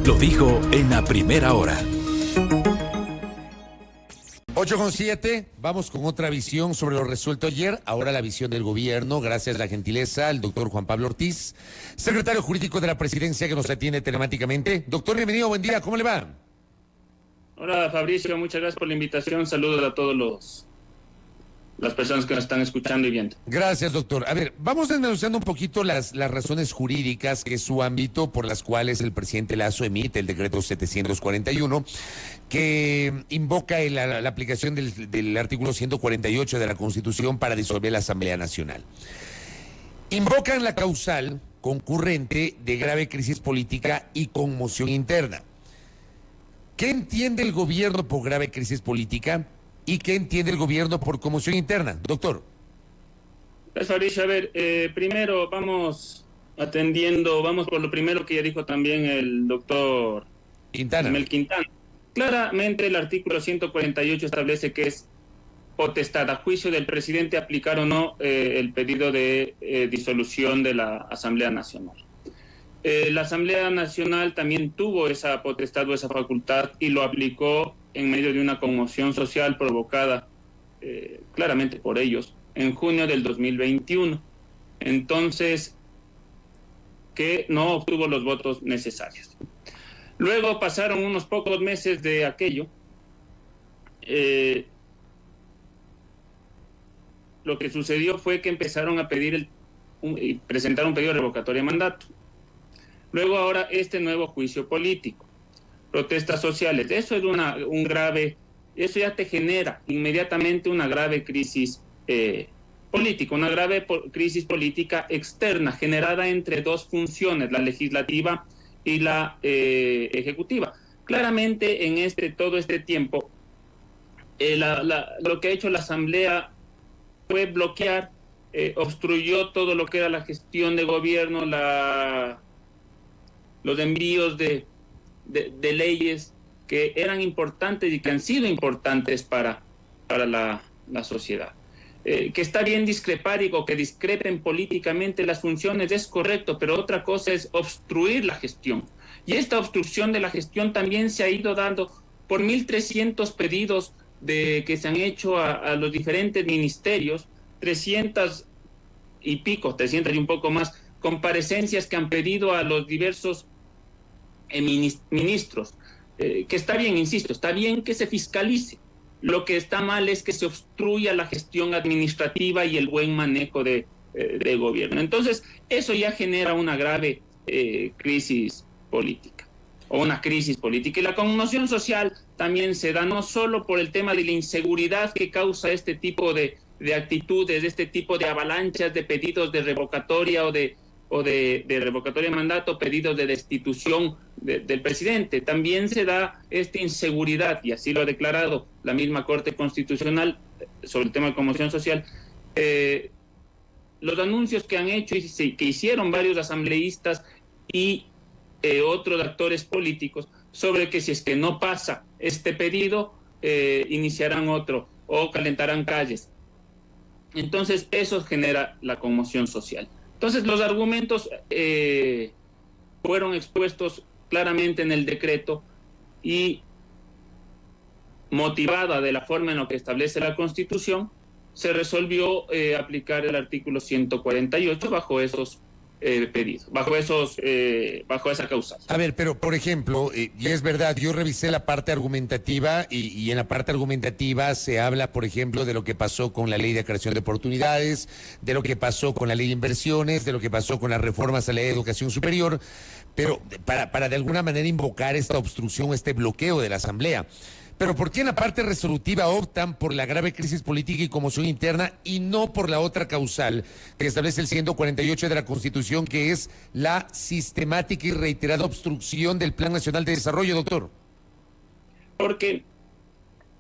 lo dijo en la primera hora. 8:07, vamos con otra visión sobre lo resuelto ayer, ahora la visión del gobierno, gracias a la gentileza al doctor Juan Pablo Ortiz, secretario jurídico de la presidencia que nos atiende telemáticamente. Doctor, bienvenido, buen día, ¿cómo le va? Hola Fabricio, muchas gracias por la invitación, saludos a todos las personas que nos están escuchando y viendo. Gracias, doctor. A ver, vamos desmenuzando un poquito las razones jurídicas, que es su ámbito, por las cuales el presidente Lasso emite el decreto 741, que invoca la aplicación del artículo 148 de la Constitución para disolver la Asamblea Nacional. Invocan la causal concurrente de grave crisis política y conmoción interna. ¿Qué entiende el gobierno por grave crisis política? ¿Y qué entiende el gobierno por conmoción interna? Doctor. Pues Fabricio, a ver, primero vamos por lo primero que ya dijo también el doctor Mel Quintana. Claramente el artículo 148 establece que es potestad a juicio del presidente aplicar o no el pedido de disolución de la Asamblea Nacional. La Asamblea Nacional también tuvo esa potestad o esa facultad y lo aplicó en medio de una conmoción social provocada claramente por ellos en junio del 2021. Entonces, que no obtuvo los votos necesarios. Luego pasaron unos pocos meses de aquello. Lo que sucedió fue que empezaron a pedir presentar un pedido de revocatoria de mandato. Luego ahora este nuevo juicio político, protestas sociales, eso ya te genera inmediatamente una grave crisis política, una grave crisis política externa generada entre dos funciones, la legislativa y la ejecutiva. Claramente en todo este tiempo lo que ha hecho la Asamblea fue bloquear, obstruyó todo lo que era la gestión de gobierno, los envíos de leyes que eran importantes y que han sido importantes para la sociedad. Que está bien discrepar o que discrepen políticamente las funciones, es correcto, pero otra cosa es obstruir la gestión. Y esta obstrucción de la gestión también se ha ido dando por 1.300 pedidos que se han hecho a los diferentes ministerios, 300 y un poco más, comparecencias que han pedido a los diversos ministros, que está bien, insisto, está bien que se fiscalice. Lo que está mal es que se obstruya la gestión administrativa y el buen manejo de gobierno. Entonces, eso ya genera una grave crisis política, o una crisis política. Y la conmoción social también se da no solo por el tema de la inseguridad que causa este tipo de actitudes, este tipo de avalanchas de pedidos de revocatoria o de revocatoria de mandato, pedidos de destitución del presidente. También se da esta inseguridad, y así lo ha declarado la misma Corte Constitucional sobre el tema de conmoción social. Los anuncios que han hecho y que hicieron varios asambleístas y otros actores políticos sobre que si es que no pasa este pedido, iniciarán otro o calentarán calles. Entonces eso genera la conmoción social. Entonces los argumentos fueron expuestos claramente en el decreto y motivada de la forma en la que establece la Constitución, se resolvió aplicar el artículo 148 bajo esos pedidos, bajo esa causal. A ver, pero por ejemplo, y es verdad, yo revisé la parte argumentativa y en la parte argumentativa se habla, por ejemplo, de lo que pasó con la ley de creación de oportunidades, de lo que pasó con la ley de inversiones, de lo que pasó con las reformas a la ley de educación superior, pero para de alguna manera invocar esta obstrucción, este bloqueo de la Asamblea. Pero ¿por qué en la parte resolutiva optan por la grave crisis política y conmoción interna y no por la otra causal que establece el 148 de la Constitución, que es la sistemática y reiterada obstrucción del Plan Nacional de Desarrollo, doctor? Porque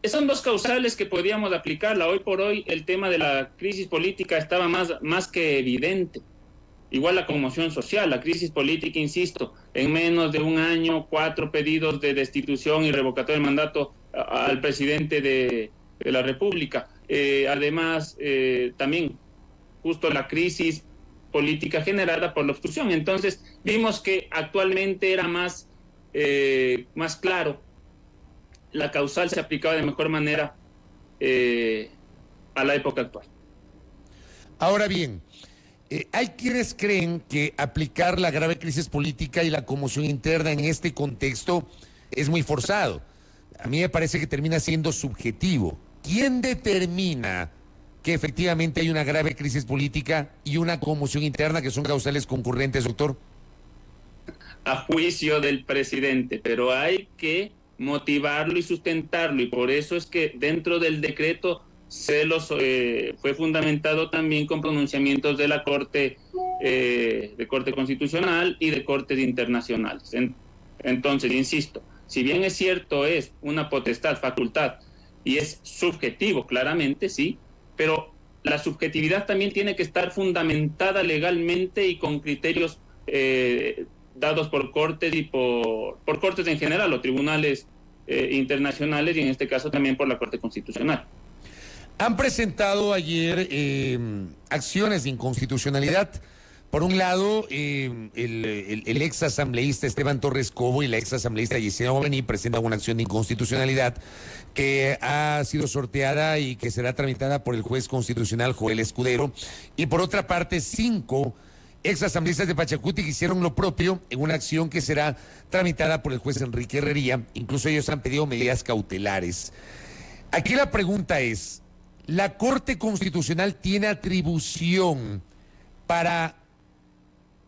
son dos causales que podíamos aplicarla. Hoy por hoy el tema de la crisis política estaba más que evidente. Igual la conmoción social, la crisis política, insisto, en menos de un año, 4 pedidos de destitución y revocatoria de mandato al presidente de la República. Además, también justo la crisis política generada por la obstrucción. Entonces, vimos que actualmente era más más claro, la causal se aplicaba de mejor manera a la época actual. Ahora bien, hay quienes creen que aplicar la grave crisis política y la conmoción interna en este contexto es muy forzado. A mí me parece que termina siendo subjetivo. ¿Quién determina que efectivamente hay una grave crisis política y una conmoción interna que son causales concurrentes, doctor? A juicio del presidente, pero hay que motivarlo y sustentarlo, y por eso es que dentro del decreto fue fundamentado también con pronunciamientos de la Corte Constitucional y de cortes internacionales. Entonces, insisto, si bien es cierto, es una potestad, facultad, y es subjetivo, claramente, sí, pero la subjetividad también tiene que estar fundamentada legalmente y con criterios dados por cortes y por cortes en general, o tribunales internacionales, y en este caso también por la Corte Constitucional. Han presentado ayer acciones de inconstitucionalidad. Por un lado, el ex asambleísta Esteban Torres Cobo y la ex asambleísta Yesenia Oveni presentan una acción de inconstitucionalidad que ha sido sorteada y que será tramitada por el juez constitucional Joel Escudero. Y por otra parte, 5 ex asambleístas de Pachacuti que hicieron lo propio en una acción que será tramitada por el juez Enrique Herrería. Incluso ellos han pedido medidas cautelares. Aquí la pregunta es, ¿la Corte Constitucional tiene atribución para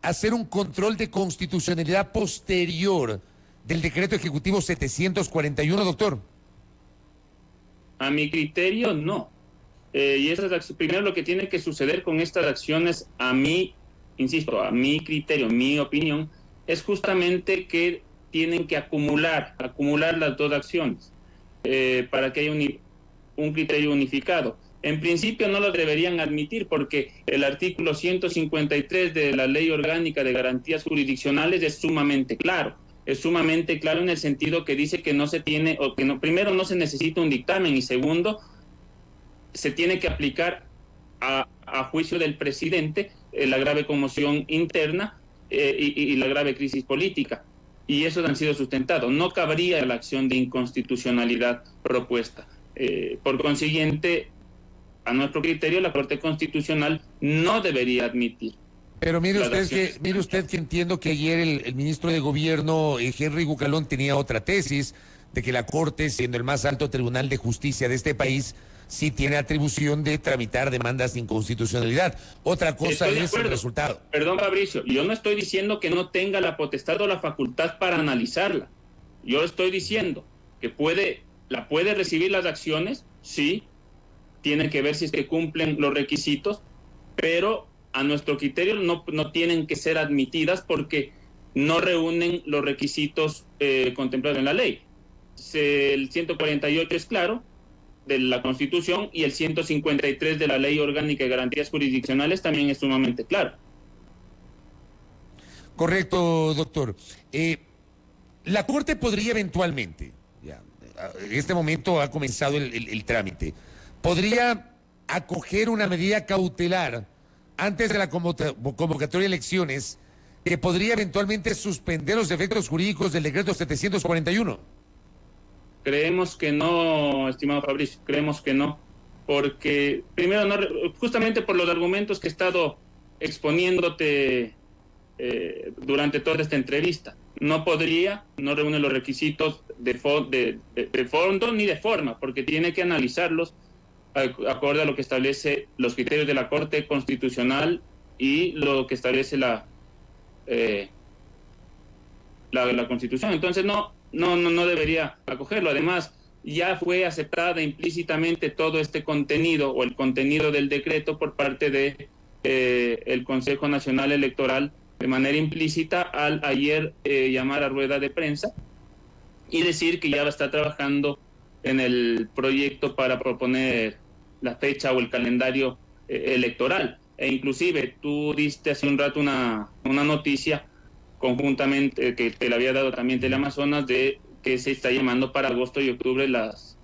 hacer un control de constitucionalidad posterior del decreto ejecutivo 741, doctor? A mi criterio, no. Primero lo que tiene que suceder con estas acciones, insisto, a mi criterio, mi opinión, es justamente que tienen que acumular las dos acciones para que haya un criterio unificado. En principio no lo deberían admitir porque el artículo 153 de la Ley Orgánica de Garantías Jurisdiccionales es sumamente claro. Es sumamente claro en el sentido que dice que no se tiene, o que no, primero no se necesita un dictamen, y segundo, se tiene que aplicar a juicio del presidente la grave conmoción interna y la grave crisis política. Y esos han sido sustentados. No cabría la acción de inconstitucionalidad propuesta. Por consiguiente, a nuestro criterio, la Corte Constitucional no debería admitir. Pero mire usted que entiendo que ayer el ministro de Gobierno, Henry Bucalón, tenía otra tesis de que la Corte, siendo el más alto tribunal de justicia de este país, sí tiene atribución de tramitar demandas de inconstitucionalidad. Otra cosa es el resultado. Perdón, Fabricio, yo no estoy diciendo que no tenga la potestad o la facultad para analizarla. Yo estoy diciendo que puede recibir las acciones, sí, tiene que ver si es que cumplen los requisitos, pero a nuestro criterio no tienen que ser admitidas porque no reúnen los requisitos contemplados en la ley. El 148 es claro, de la Constitución, y el 153 de la Ley Orgánica de Garantías Jurisdiccionales también es sumamente claro. Correcto, doctor. La Corte podría eventualmente, en este momento ha comenzado el trámite, podría acoger una medida cautelar antes de la convocatoria de elecciones que podría eventualmente suspender los efectos jurídicos del decreto 741. Creemos que no, estimado Fabricio, creemos que no, porque primero, justamente por los argumentos que he estado exponiéndote durante toda esta entrevista, no reúne los requisitos de fondo ni de forma, porque tiene que analizarlos acorde a lo que establece los criterios de la Corte Constitucional y lo que establece la Constitución. Entonces no debería acogerlo. Además, ya fue aceptada implícitamente todo este contenido o el contenido del decreto por parte de el Consejo Nacional Electoral de manera implícita al ayer llamar a rueda de prensa y decir que ya va a estar trabajando en el proyecto para proponer la fecha o el calendario electoral. E inclusive tú diste hace un rato una noticia conjuntamente que te la había dado también Teleamazonas, de que se está llamando para agosto y octubre las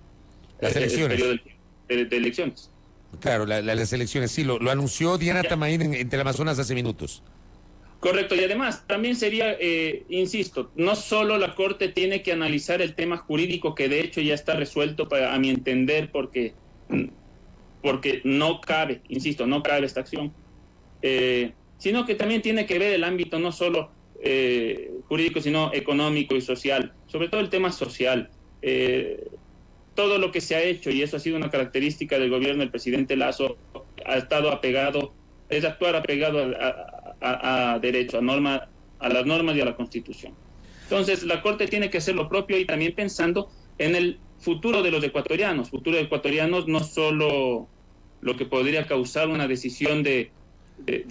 elecciones. El periodo de elecciones. Claro, las elecciones, sí, lo anunció Diana Tamaín en Teleamazonas hace minutos. Correcto, y además también sería, insisto, no solo la Corte tiene que analizar el tema jurídico, que de hecho ya está resuelto a mi entender, porque no cabe, insisto, no cabe esta acción, sino que también tiene que ver el ámbito no solo jurídico, sino económico y social, sobre todo el tema social. Todo lo que se ha hecho, y eso ha sido una característica del gobierno del presidente Lasso, ha estado apegado, es actuar apegado a derecho, a las normas y a la Constitución. Entonces, la Corte tiene que hacer lo propio y también pensando en el futuro de los ecuatorianos. Futuro de ecuatorianos no solo lo que podría causar una decisión de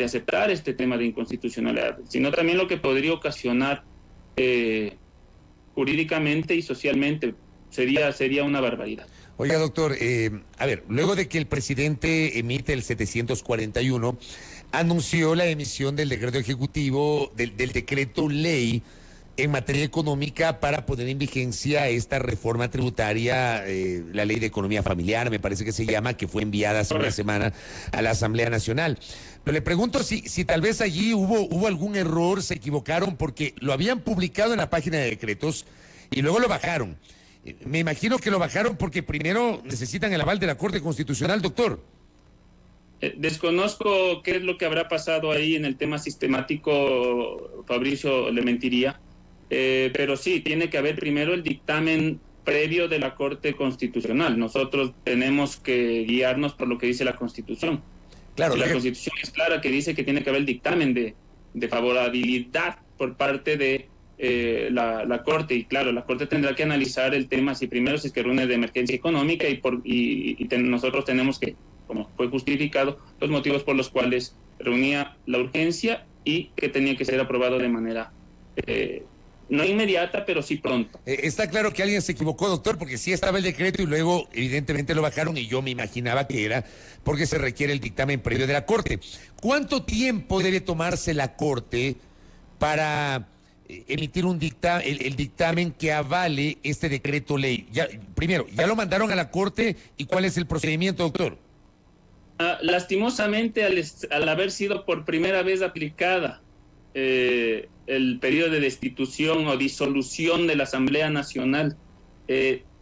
aceptar este tema de inconstitucionalidad, sino también lo que podría ocasionar jurídicamente y socialmente. Sería una barbaridad. Oiga, doctor, a ver, luego de que el presidente emite el 741, anunció la emisión del decreto ejecutivo, del decreto ley en materia económica para poner en vigencia esta reforma tributaria, la ley de economía familiar, me parece que se llama, que fue enviada hace una semana a la Asamblea Nacional. Pero le pregunto si tal vez allí hubo algún error, se equivocaron, porque lo habían publicado en la página de decretos y luego lo bajaron. Me imagino que lo bajaron porque primero necesitan el aval de la Corte Constitucional, doctor. Desconozco qué es lo que habrá pasado ahí en el tema sistemático, Fabricio le mentiría, pero sí, tiene que haber primero el dictamen previo de la Corte Constitucional. Nosotros tenemos que guiarnos por lo que dice la Constitución. Claro, la Constitución es clara, que dice que tiene que haber el dictamen de favorabilidad por parte de la Corte, y claro, la Corte tendrá que analizar el tema si primero se es que reúne de emergencia económica nosotros tenemos que, como fue justificado, los motivos por los cuales reunía la urgencia y que tenía que ser aprobado de manera no inmediata, pero sí pronto. Está claro que alguien se equivocó, doctor, porque sí estaba el decreto y luego evidentemente lo bajaron y yo me imaginaba que era porque se requiere el dictamen previo de la Corte. ¿Cuánto tiempo debe tomarse la Corte para emitir el dictamen que avale este decreto ley? Primero, ¿ya lo mandaron a la Corte y cuál es el procedimiento, doctor? Lastimosamente, al haber sido por primera vez aplicada el periodo de destitución o disolución de la Asamblea Nacional,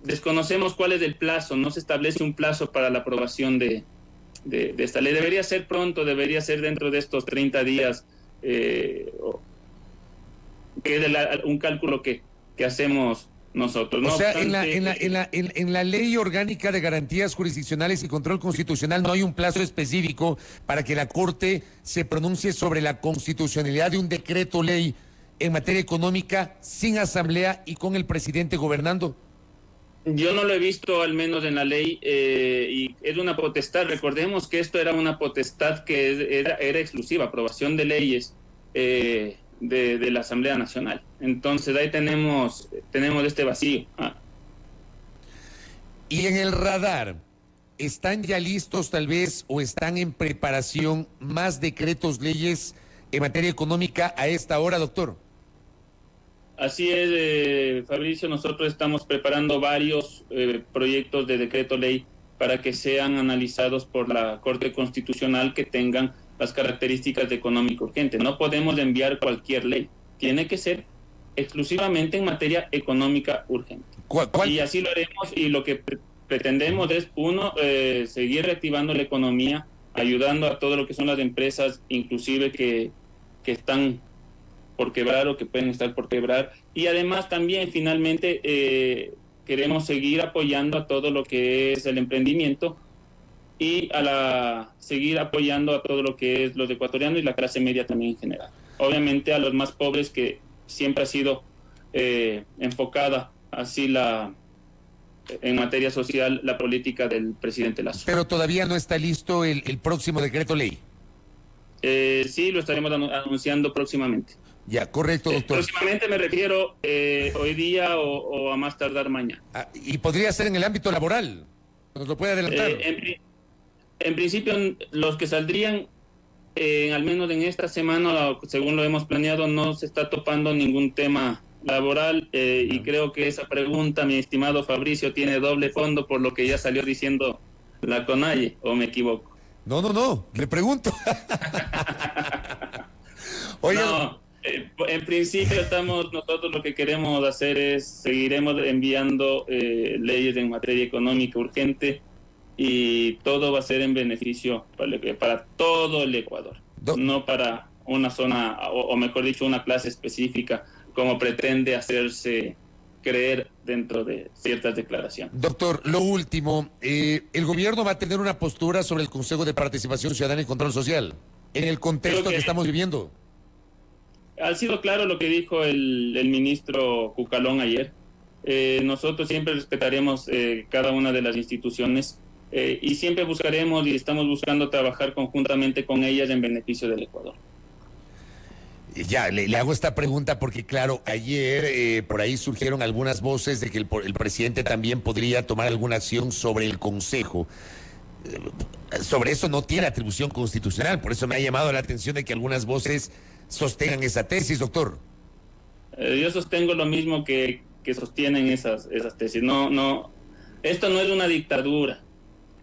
desconocemos cuál es el plazo, no se establece un plazo para la aprobación de esta ley. Debería ser pronto, debería ser dentro de estos 30 días, que es un cálculo que hacemos nosotros. O sea, en la Ley Orgánica de Garantías Jurisdiccionales y Control Constitucional no hay un plazo específico para que la Corte se pronuncie sobre la constitucionalidad de un decreto ley en materia económica sin asamblea y con el presidente gobernando. Yo no lo he visto, al menos en la ley, y es una potestad. Recordemos que esto era una potestad que era exclusiva, aprobación de leyes de la Asamblea Nacional. Entonces ahí tenemos este vacío. Y en el radar, ¿están ya listos tal vez o están en preparación más decretos, leyes en materia económica a esta hora, doctor? Así es, Fabricio, nosotros estamos preparando varios proyectos de decreto ley para que sean analizados por la Corte Constitucional, que tengan las características de económico urgente. No podemos enviar cualquier ley, tiene que ser exclusivamente en materia económica urgente. ¿Cuál? Y así lo haremos, y lo que pretendemos es, uno, seguir reactivando la economía, ayudando a todo lo que son las empresas, inclusive que están por quebrar o que pueden estar por quebrar, y además también finalmente queremos seguir apoyando a todo lo que es el emprendimiento y seguir apoyando a todo lo que es los ecuatorianos y la clase media también en general. Obviamente a los más pobres, que siempre ha sido enfocada así en materia social la política del presidente Lasso. Pero todavía no está listo el próximo decreto ley. Sí, lo estaremos anunciando próximamente. Ya, correcto, doctor. Próximamente me refiero hoy día o a más tardar mañana. ¿Y podría ser en el ámbito laboral? ¿Nos lo puede adelantar? En principio, los que saldrían, al menos en esta semana, según lo hemos planeado, no se está topando ningún tema laboral, y creo que esa pregunta, mi estimado Fabricio, tiene doble fondo por lo que ya salió diciendo la CONAIE, ¿o me equivoco? No, le pregunto. Oye, no, en principio nosotros lo que queremos hacer es, seguiremos enviando leyes en materia económica urgente y todo va a ser en beneficio para todo el Ecuador, no para una zona, o mejor dicho, una clase específica, como pretende hacerse creer dentro de ciertas declaraciones. Doctor, lo último, ¿el gobierno va a tener una postura sobre el Consejo de Participación Ciudadana y Control Social en el contexto que estamos viviendo? Ha sido claro lo que dijo el ministro Cucalón ayer. Nosotros siempre respetaremos cada una de las instituciones y siempre buscaremos y estamos buscando trabajar conjuntamente con ellas en beneficio del Ecuador. Ya, le hago esta pregunta porque, claro, ayer por ahí surgieron algunas voces de que el presidente también podría tomar alguna acción sobre el Consejo. Sobre eso no tiene atribución constitucional, por eso me ha llamado la atención de que algunas voces sostengan esa tesis, doctor. Yo sostengo lo mismo que sostienen esas tesis. No, esto no es una dictadura,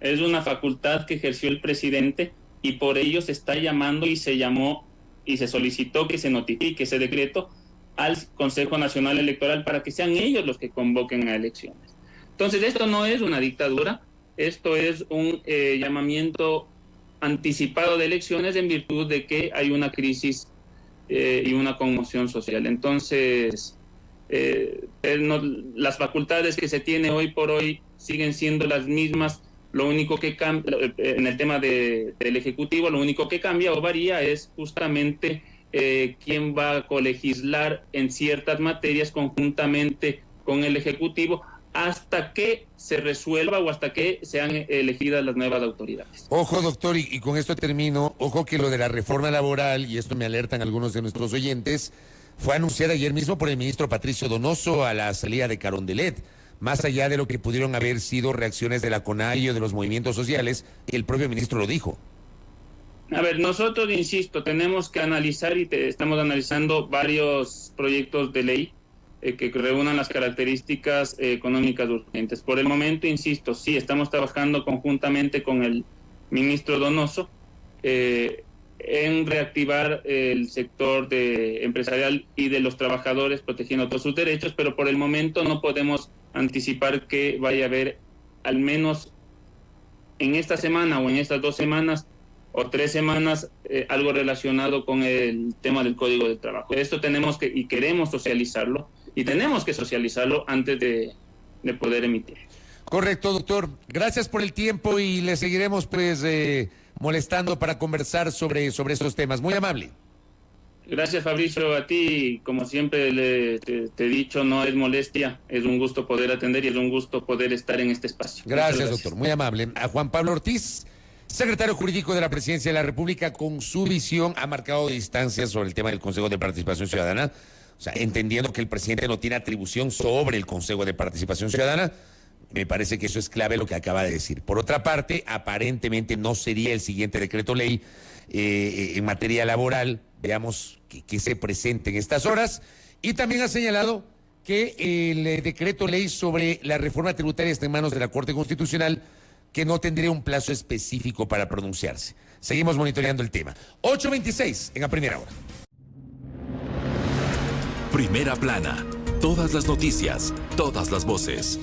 es una facultad que ejerció el presidente y por ello se está llamando y se llamó y se solicitó que se notifique ese decreto al Consejo Nacional Electoral para que sean ellos los que convoquen a elecciones. Entonces, esto no es una dictadura, esto es un llamamiento anticipado de elecciones en virtud de que hay una crisis y una conmoción social. Entonces, las facultades que se tiene hoy por hoy siguen siendo las mismas. Lo único que cambia en el tema del Ejecutivo, lo único que cambia o varía es justamente quién va a colegislar en ciertas materias conjuntamente con el Ejecutivo hasta que se resuelva o hasta que sean elegidas las nuevas autoridades. Ojo, doctor, y con esto termino, ojo que lo de la reforma laboral, y esto me alertan algunos de nuestros oyentes, fue anunciada ayer mismo por el ministro Patricio Donoso a la salida de Carondelet. Más allá de lo que pudieron haber sido reacciones de la CONAIE o de los movimientos sociales, el propio ministro lo dijo. A ver, nosotros, insisto, tenemos que analizar y estamos analizando varios proyectos de ley que reúnan las características económicas urgentes. Por el momento, insisto, sí, estamos trabajando conjuntamente con el ministro Donoso en reactivar el sector empresarial y de los trabajadores, protegiendo todos sus derechos, pero por el momento no podemos anticipar que vaya a haber, al menos en esta semana o en estas 2 semanas o 3 semanas, algo relacionado con el tema del Código del Trabajo. Esto tenemos que y queremos socializarlo, y tenemos que socializarlo antes de poder emitir. Correcto, doctor. Gracias por el tiempo y le seguiremos molestando para conversar sobre estos temas. Muy amable. Gracias, Fabricio, a ti. Como siempre te he dicho, no es molestia, es un gusto poder atender y es un gusto poder estar en este espacio. Gracias, doctor. Muy amable. A Juan Pablo Ortiz, secretario jurídico de la Presidencia de la República, con su visión ha marcado distancia sobre el tema del Consejo de Participación Ciudadana, o sea, entendiendo que el presidente no tiene atribución sobre el Consejo de Participación Ciudadana. Me parece que eso es clave lo que acaba de decir. Por otra parte, aparentemente no sería el siguiente decreto ley en materia laboral. Veamos qué se presenta en estas horas. Y también ha señalado que el decreto ley sobre la reforma tributaria está en manos de la Corte Constitucional, que no tendría un plazo específico para pronunciarse. Seguimos monitoreando el tema. 8:26 en la primera hora. Primera plana. Todas las noticias, todas las voces.